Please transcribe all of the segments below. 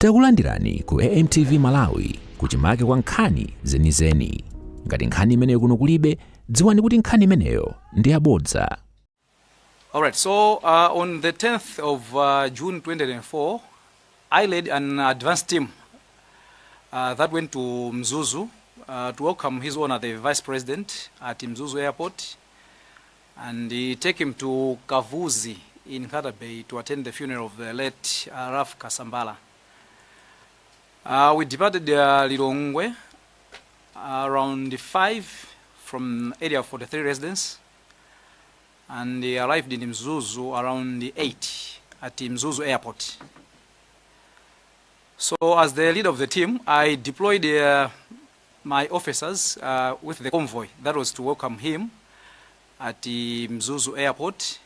Takulandirani ku AMTV Malawi kuchimake kwa nkhani zenizeni. Ngati nkhani imeneyo kuno kulibe, dziwani kuti nkhani imeneyo ndi yabodza. Alright, so on the 10th of June 2024, I led an advance team that went to Mzuzu to welcome His Honor the Vice President at Mzuzu Airport and take him to Kavuzi in Nkata Bay to attend the funeral of the late Raf Kasambala. We departed Lilongwe around 5 from area 43 residence and arrived in Mzuzu around 8 at Mzuzu Airport. So as the leader of the team, I deployed my officers with the convoy that was to welcome him at the Mzuzu Airport,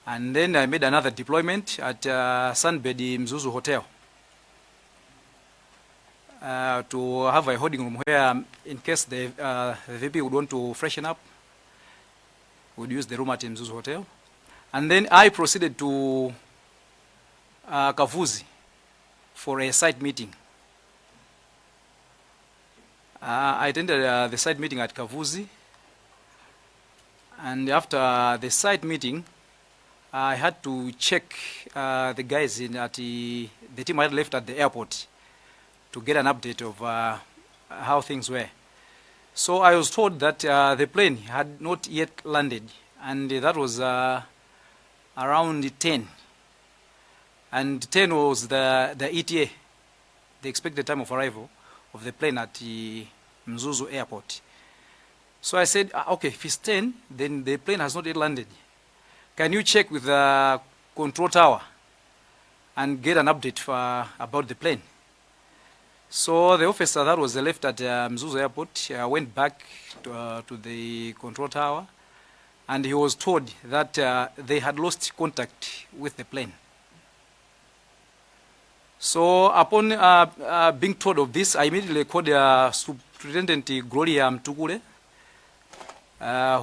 and then I made another deployment at Sunbed Mzuzu Hotel to have a holding room where, in case the VP would want to freshen up, would use the room at Mzuzu Hotel. And then I proceeded to Kavuzi for a site meeting. I attended the site meeting at Kavuzi, and after the site meeting, I had to check the guys at the team I had left at the airport to get an update of how things were. So I was told that the plane had not yet landed, and that was around 10. And 10 was the ETA, the expected time of arrival of the plane at the Mzuzu Airport. So I said, okay, if it's 10, then the plane has not yet landed. Can you check with the control tower and get an update about the plane? So the officer that was left at Mzuzu Airport went back to the control tower, and he was told that they had lost contact with the plane. So upon being told of this, I immediately called Superintendent Gloria Mtukule,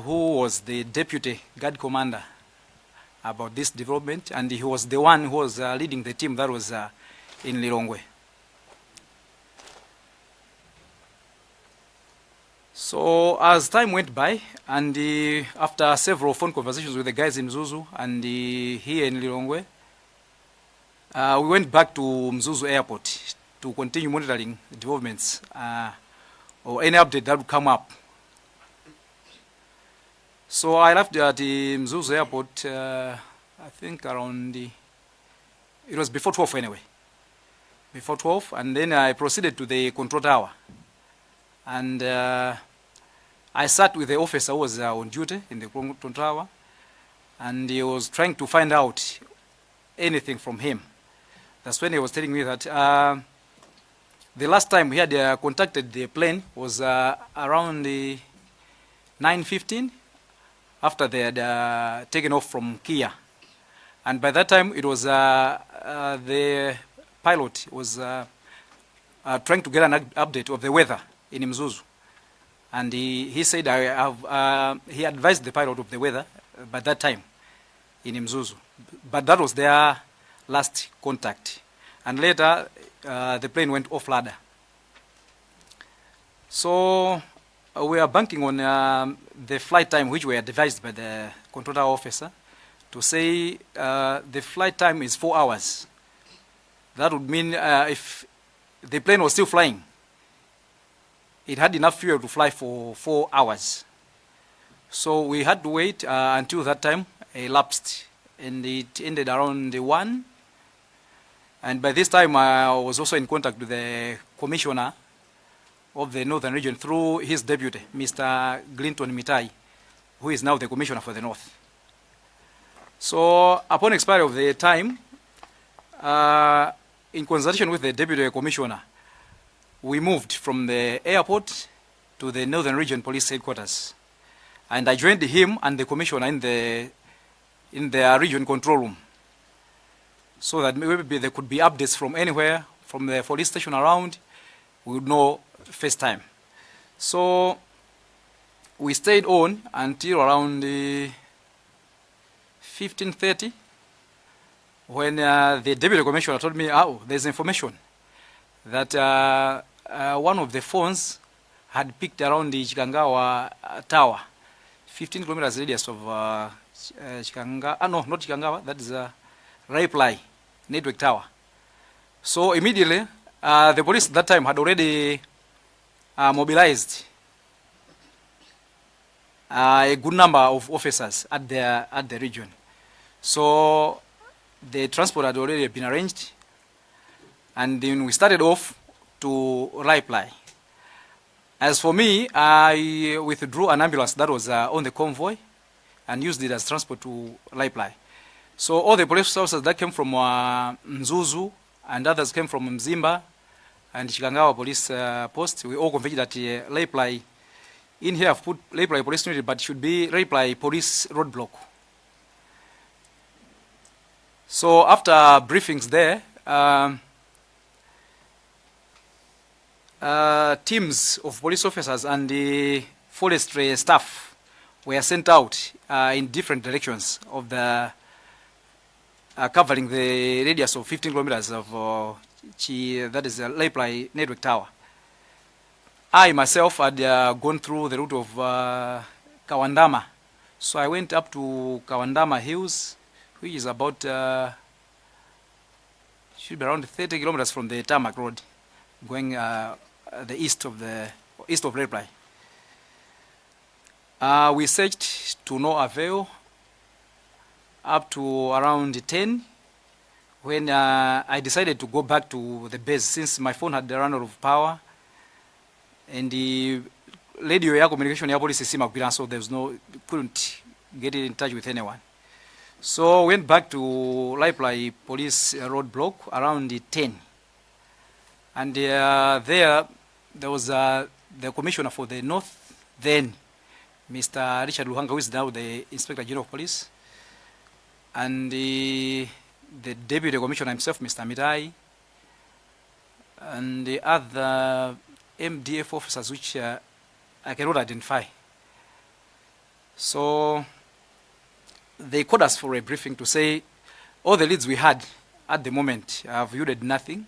who was the deputy guard commander, about this development, and he was the one who was leading the team that was in Lilongwe. So as time went by, and after several phone conversations with the guys in Mzuzu and here in Lilongwe, we went back to Mzuzu Airport to continue monitoring developments or any update that would come up. So I left at the Mzuzu Airport, I think around it was before 12 anyway. Before 12, and then I proceeded to the control tower. And I sat with the officer who was on duty in the control tower, and he was trying to find out anything from him. That's when he was telling me that the last time he had contacted the plane was around 9:15, after they had taken off from Kia. And by that time, it was the pilot was trying to get an update of the weather in Mzuzu. And he said he advised the pilot of the weather by that time in Mzuzu. But that was their last contact. And later, the plane went off ladder. So we are banking on the flight time, which were advised by the control tower officer, to say the flight time is 4 hours. That would mean if the plane was still flying, it had enough fuel to fly for 4 hours. So we had to wait until that time elapsed, and it ended around 1. And by this time, I was also in contact with the commissioner of the Northern Region through his deputy, Mr. Glinton Mitai, who is now the commissioner for the North. So upon expiry of the time, in consultation with the deputy commissioner, we moved from the airport to the Northern Region Police Headquarters. And I joined him and the commissioner in the region control room, so that maybe there could be updates from anywhere, from the police station around, we would know first time. So we stayed on until around 15:30, when the deputy commissioner told me, oh, there's information that one of the phones had picked around the Chikangawa tower, 15 kilometers radius of Chikangawa, no, not Chikangawa, that is Reply network tower. So immediately, the police at that time had already mobilized a good number of officers at the region. So the transport had already been arranged, and then we started off to Reply. As for me, I withdrew an ambulance that was on the convoy and used it as transport to Reply. So all the police officers that came from Mzuzu and others came from Mzimba and Chikangawa police post, we all convened at Reply. In here I've put Reply police unit, but it should be Reply police roadblock. So after briefings there, teams of police officers and the forestry staff were sent out in different directions of the covering the radius of 15 kilometers of that is the Reply network tower. I myself had gone through the route of Kawandama, so I went up to Kawandama Hills, which is about should be around 30 kilometers from the tarmac road, going the east of Reply. We searched to no avail up to around 10, when I decided to go back to the base since my phone had run out of power and the radio air communication air police system, so there was couldn't get in touch with anyone. So went back to Reply police roadblock around 10, and there was the commissioner for the north then, Mr. Richard Luhanga, who is now the Inspector General of Police, and the Deputy Commissioner himself, Mr. Mirai, and the other MDF officers which I cannot identify. So they called us for a briefing to say all the leads we had at the moment have yielded nothing.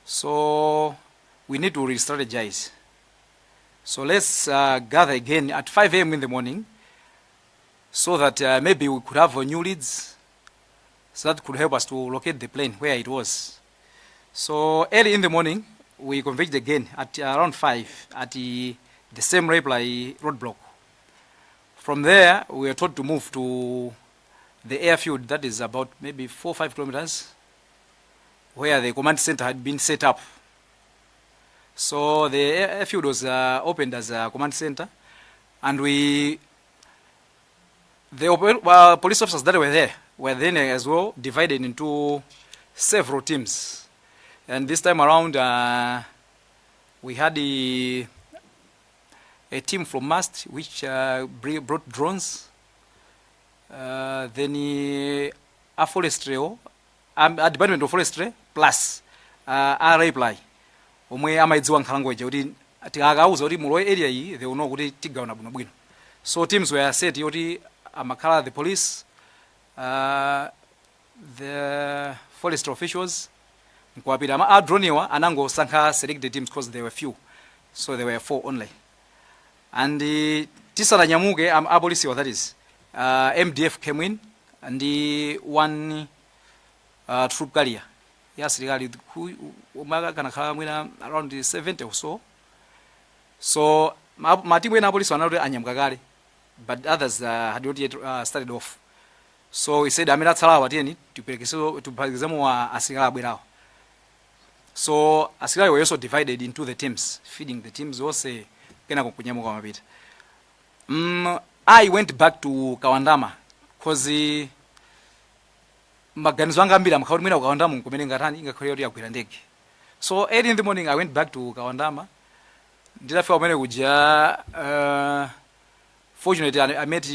So we need to re-strategize. So let's gather again at 5 a.m. in the morning, so that maybe we could have new leads, so that could help us to locate the plane where it was. So early in the morning, we converged again at around 5 at the same Reply roadblock. From there, we were told to move to the airfield that is about maybe 4 or 5 kilometers, where the command center had been set up. So the airfield was opened as a command center, and the police officers that were there were then as well divided into several teams. And this time around, we had a team from MAST which brought drones. Then a forestry, a department of forestry plus a Reply. Omwe amaidziwa nkhalangoja kuti tikakauza kuti mulo area iyi they will know kuti tigawana bwino bwino. So teams were set yoti amakhala the police, the forestry officials, nkwapita a drone wa anango sankha selected teams because there were few, so there were 4 only. And tisala nyamuke a police, that is MDF came in, and the one troop carrier. Yes, regarding who around 70 or so. So my team went police another anyamkagari, but others had not yet started off. So he said, "I'm not allowed to examine asigara bwirao." So asigara were also divided into the teams, feeding the teams. Also, I went back to Kawandama because maganizo anga ambira mkauri mwina Kawandama kumene ngatani ingakhale yoti yakwira ndege. So early in the morning I went back to Kawandama. Nditafika kumene kuja fortunately I met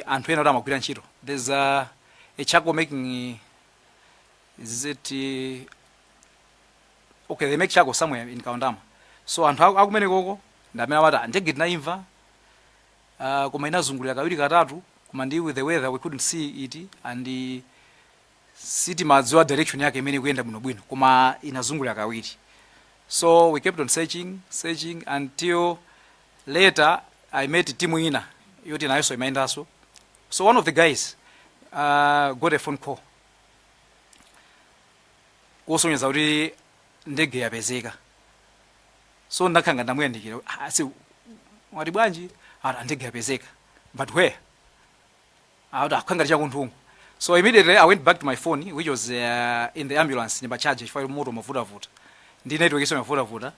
anthu ena amakwira ntchito. There's a charcoal making, is it okay, they make charcoal somewhere in Kawandama. So anthu akumene koko ndamene amati ndege tinaimva koma inazungulira kawiri katatu koma ndi with the weather we couldn't see it, and city madziwa direction yake imene kuyenda bwino koma inazungulira kawiri. So we kept on searching until later I met team ina yoti nayo imaendaso. So one of the guys got a phone call kusonyeza kuti ndege yapezeka. So ndakhanga ndamuyandikira asi wati bwanji ndege yapezeka, but where? Akhanga chakunthungu. So immediately I went back to my phone, which was in the ambulance in charge for moto mavuta. Ndi network iso mavuta.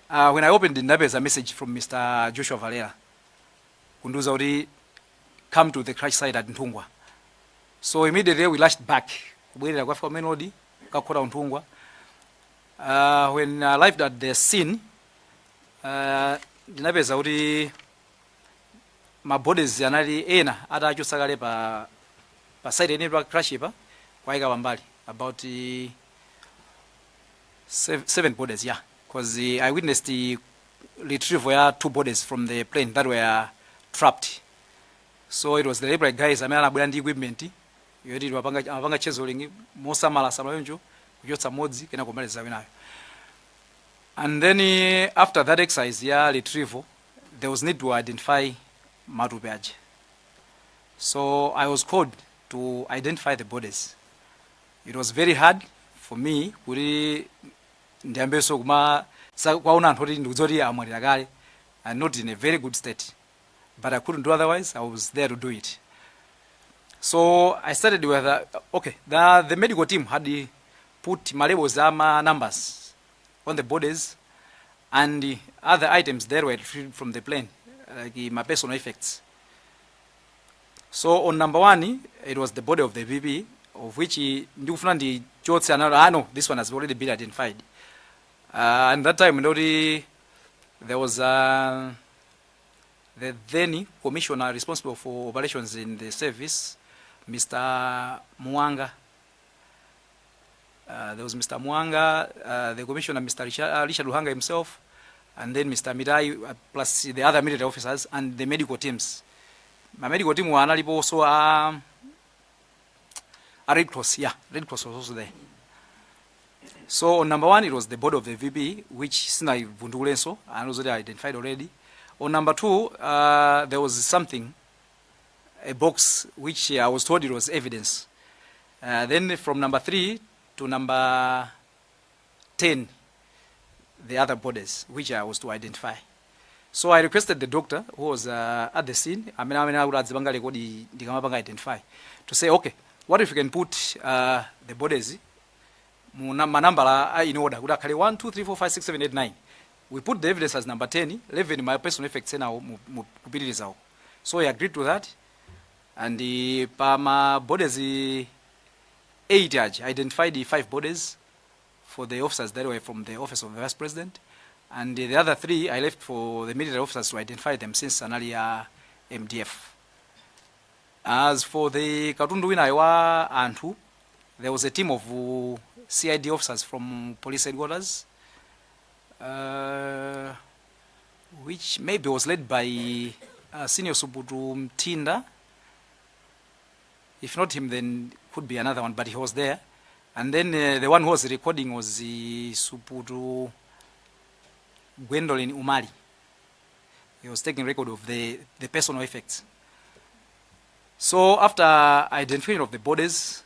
When I opened Ndinapeza message from Mr. Joshua Valera kunduza kuti come to the crash site at Ntungwa. So immediately we lashed back kubwerera kwa Africa Melody kakhota Ntungwa. When I arrived at the scene, Ndinapeza kuti ma bodies anali ena atachotsedwa kale pa side ene pa crash pa kwaika pambali about 7 bodies, yeah, because I witnessed the retrieval ya 2 bodies from the plane that were trapped. So it was the labor guys amene anabwera ndi equipment yoti apanga chisezoling mosamala yonjo kuchotsa modzi kena kumaliza winayo. And then after that exercise ya retrieval, there was need to identify Matupi. So I was called to identify the bodies. It was very hard for me kuti ndiyambeso kuma kwauna anthu oti ndikuzoti amwalira kale and not in a very good state, but I couldn't do otherwise. I was there to do it. So I started with the medical team had put my labels numbers on the bodies and the other items there were retrieved from the plane, like my personal effects. So on number 1, it was the body of the VP, of which this one has already been identified. And that time, there was the then commissioner responsible for operations in the service, Mr. Mwanga. There was Mr. Mwanga, the commissioner, Mr. Richard Luhanga himself, and then Mr. Mirai, plus the other military officers and the medical teams. My medical team were also a Red Cross. Yeah, Red Cross was also there. So on number 1, it was the body of the VP, which Sinai Vundulenso, and also identified already. On number 2, there was something, a box, which I was told it was evidence. Then from number 3 to number 10, the other bodies, which I was to identify. So I requested the doctor who was at the scene, identify, to say, okay, what if you can put the bodies in order? 1, 2, 3, 4, 5, 6, 7, 8, 9. We put the evidence as number 10, 11 my personal effects now. So he agreed to that. And the Pama bodies 8 identified the 5 bodies for the officers that were from the office of the Vice President. And the other 3 I left for the military officers to identify them since an earlier MDF. As for the Katundu Winaiwa Antu, there was a team of CID officers from police headquarters, which maybe was led by Senior Subutu Mtinda. If not him, then could be another one, but he was there. And then the one who was recording was the Subutu Gwendolyn Umali. He was taking record of the personal effects. So after identification of the bodies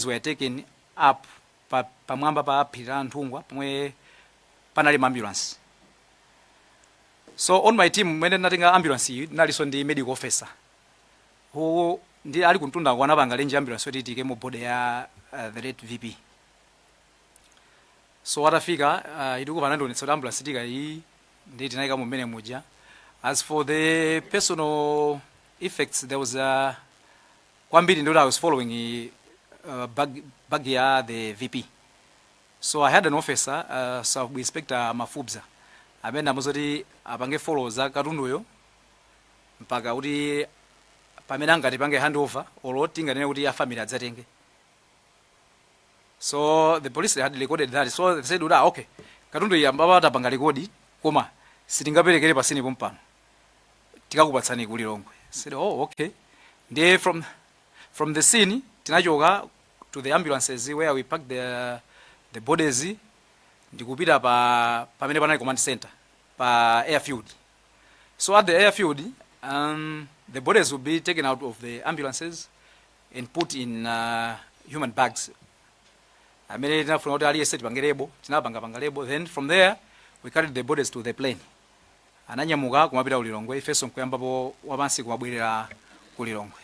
were taken up pamwamba pa Pirantungwa pamwe panali ambulance. So on my team when natenga ambulance naliso ndi medical officer who ndi ali kuntunda wanapanga lenje ambulance yoti itike mu body ya the late VP. So atafika iduko vanandonetsa ambulance itika iyi ndi tinaika mu mmene muja. As for the personal effects, there was kwambiri ndo I was following bag ya the VP. So I had an officer, Sub Inspector Mafubza, amene amazoti apange follow za katunduyo mpaka kuti pamene angati pange handover oloti nganene kuti family adzatenge. So the police had recorded that. So they said, okay, katundu yamba tapanga rekodi koma sitingaperekere pasini pompano tikakupatsani kulilongwe. I said, oh, okay. Then from the scene tinachoka to the ambulances where we packed the bodies. Ndikupita pamene panali command center pa airfield. So at the airfield, the bodies will be taken out of the ambulances and put in human bags. Amene tinafuna kuti aliyese tipangerebo, tinapanga lebo. Then from there we carried the bodies to the plane. Ananyamuka kumapita kulilongwe, ifeso nkuyambapo wapansi kumabwerera kulilongwe.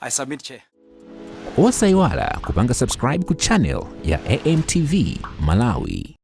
I submit, Chair. Osayiwala kupanga subscribe ku channel ya AMTV Malawi.